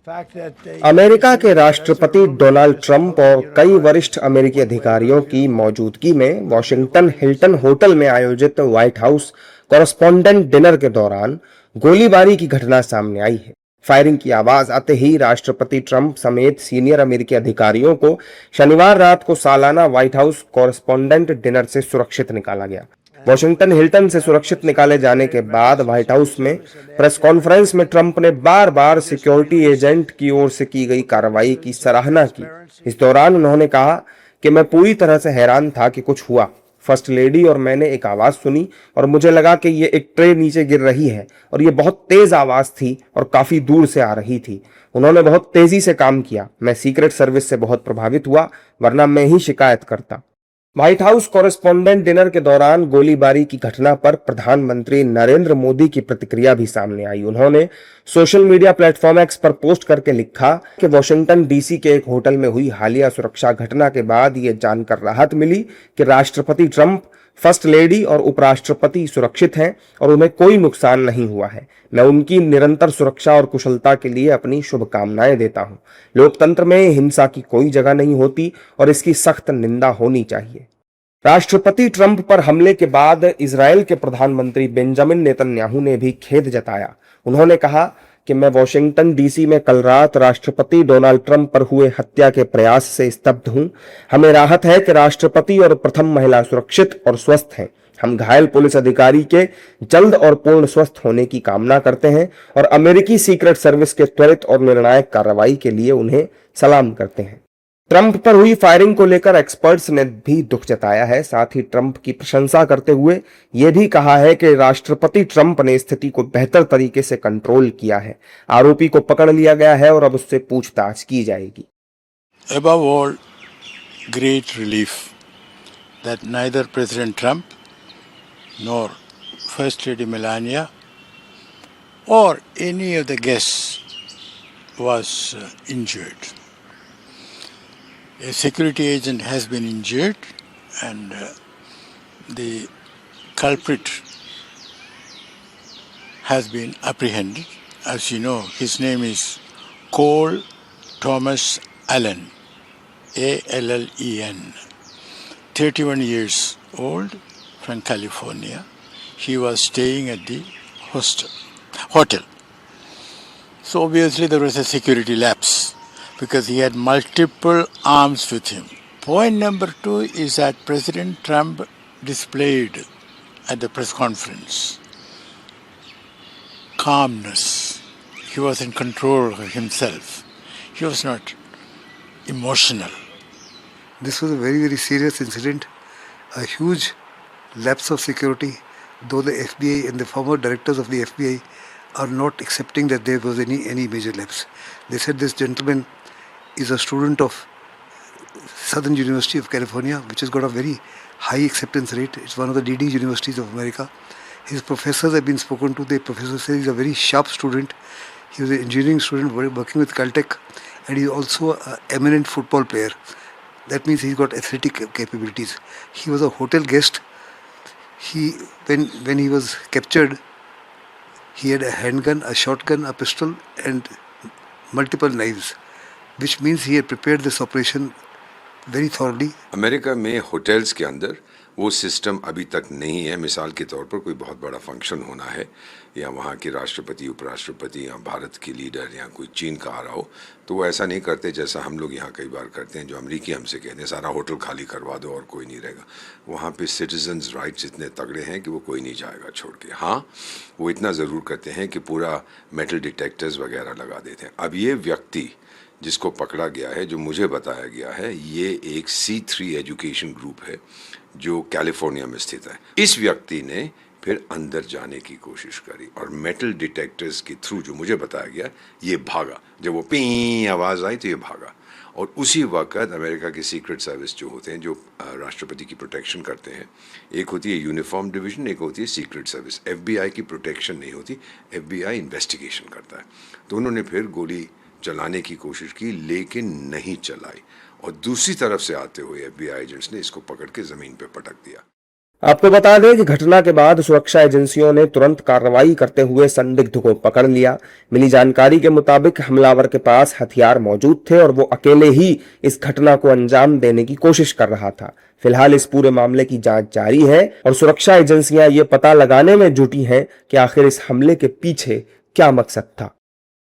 America के राष्ट्रपति Donald Trump और कई वरिष्ठ अमेरिकी अधिकारियों की मौजूदगी में वॉशिंगटन हिल्टन होटल में आयोजित व्हाइट हाउस कॉरेस्पॉन्डेंट डिनर के दौरान गोलीबारी की घटना सामने आई है। फायरिंग की आवाज आते ही राष्ट्रपति ट्रंप समेत सीनियर अमेरिकी अधिकारियों को शनिवार रात को सालाना व्हाइट हाउस कॉरेस्पॉन्डेंट डिनर से सुरक्षित निकाला गया। वॉशिंगटन हिल्टन से सुरक्षित निकाले जाने के बाद व्हाइट हाउस में प्रेस कॉन्फ्रेंस में ट्रंप ने बार बार सिक्योरिटी एजेंट की ओर से की गई कार्रवाई की सराहना की। इस दौरान उन्होंने कहा कि मैं पूरी तरह से हैरान था कि कुछ हुआ। फर्स्ट लेडी और मैंने एक आवाज सुनी और मुझे लगा कि ये एक ट्रे नीचे गिर रही है और ये बहुत तेज आवाज थी और काफी दूर से आ रही थी। उन्होंने बहुत तेजी से काम किया। मैं सीक्रेट सर्विस से बहुत प्रभावित हुआ, वरना मैं ही शिकायत करता। व्हाइट हाउस कॉरेस्पॉन्डेंट डिनर के दौरान गोलीबारी की घटना पर प्रधानमंत्री नरेंद्र मोदी की प्रतिक्रिया भी सामने आई। उन्होंने सोशल मीडिया प्लेटफॉर्म एक्स पर पोस्ट करके लिखा कि वॉशिंगटन डीसी के एक होटल में हुई हालिया सुरक्षा घटना के बाद ये जानकर राहत मिली कि राष्ट्रपति ट्रंप, फर्स्ट लेडी और उपराष्ट्रपति सुरक्षित हैं और उन्हें कोई नुकसान नहीं हुआ है। मैं उनकी निरंतर सुरक्षा और कुशलता के लिए अपनी शुभकामनाएं देता हूं। लोकतंत्र में हिंसा की कोई जगह नहीं होती और इसकी सख्त निंदा होनी चाहिए। राष्ट्रपति ट्रंप पर हमले के बाद इजराइल के प्रधानमंत्री बेंजामिन नेतन्याहू ने भी खेद जताया। उन्होंने कहा कि मैं वॉशिंगटन डीसी में कल रात राष्ट्रपति डोनाल्ड ट्रंप पर हुए हत्या के प्रयास से स्तब्ध हूं। हमें राहत है कि राष्ट्रपति और प्रथम महिला सुरक्षित और स्वस्थ हैं। हम घायल पुलिस अधिकारी के जल्द और पूर्ण स्वस्थ होने की कामना करते हैं और अमेरिकी सीक्रेट सर्विस के त्वरित और निर्णायक कार्रवाई के लिए उन्हें सलाम करते हैं। ट्रंप पर हुई फायरिंग को लेकर एक्सपर्ट्स ने भी दुख जताया है। साथ ही ट्रंप की प्रशंसा करते हुए यह भी कहा है कि राष्ट्रपति ट्रंप ने स्थिति को बेहतर तरीके से कंट्रोल किया है। आरोपी को पकड़ लिया गया है और अब उससे पूछताछ की जाएगी। Above all, great relief that neither President Trump nor First Lady Melania or any of the guests was injured. A security agent has been injured and the culprit has been apprehended. As you know, his name is Cole Thomas Allen, Allen, 31 years old, from California. He was staying at the hotel. So obviously there was a security lapse because he had multiple arms with him. Point number 2 is that President Trump displayed at the press conference calmness. He was in control of himself. He was not emotional. This was a very, very serious incident, a huge lapse of security, though the FBI and the former directors of the FBI are not accepting that there was any major lapse. They said this gentleman is a student of Southern University of California, which has got a very high acceptance rate. It's one of the leading universities of America. His professors have been spoken to. The professor says he's a very sharp student. He was an engineering student working with Caltech, and he's also an eminent football player. That means he's got athletic capabilities. He was a hotel guest. When he was captured, he had a handgun, a shotgun, a pistol, and multiple knives, which means he had prepared this operation very thoroughly. America में hotels के अंदर वो system अभी तक नहीं है। मिसाल के तौर पर कोई बहुत बड़ा फंक्शन होना है या वहाँ के राष्ट्रपति, उपराष्ट्रपति या भारत की लीडर या कोई चीन का आ रहा हो, तो वो ऐसा नहीं करते जैसा हम लोग यहाँ कई बार करते हैं। जो अमेरिकी हमसे कहते हैं सारा होटल खाली करवा दो और कोई नहीं रहेगा। वहाँ पे सिटीजन्स राइट्स इतने तगड़े हैं कि वो कोई नहीं जाएगा छोड़ के। हाँ, वो इतना ज़रूर करते हैं कि पूरा मेटल डिटेक्टर्स वगैरह लगा देते हैं। अब ये व्यक्ति जिसको पकड़ा गया है, जो मुझे बताया गया है, ये एक C3 एजुकेशन ग्रुप है जो कैलिफोर्निया में स्थित है। इस व्यक्ति ने फिर अंदर जाने की कोशिश करी और मेटल डिटेक्टर्स के थ्रू, जो मुझे बताया गया, ये भागा। जब वो पी आवाज़ आई तो ये भागा और उसी वक्त अमेरिका की सीक्रेट सर्विस जो होते हैं, जो राष्ट्रपति की प्रोटेक्शन करते हैं, एक होती है यूनिफॉर्म डिवीजन, एक होती है सीक्रेट सर्विस। FBI की प्रोटेक्शन नहीं होती, FBI इन्वेस्टिगेशन करता है। तो उन्होंने फिर गोली चलाने की कोशिश की लेकिन नहीं चलाई और दूसरी तरफ से आते हुए FBI एजेंट्स ने इसको पकड़ के ज़मीन पे पटक दिया। आपको बता दें कि घटना के बाद सुरक्षा एजेंसियों ने तुरंत कार्रवाई करते हुए संदिग्ध को पकड़ लिया। मिली जानकारी के मुताबिक हमलावर के पास हथियार मौजूद थे और वो अकेले ही इस घटना को अंजाम देने की कोशिश कर रहा था। फिलहाल इस पूरे मामले की जांच जारी है और सुरक्षा एजेंसियां ये पता लगाने में जुटी हैं कि आखिर इस हमले के पीछे क्या मकसद था।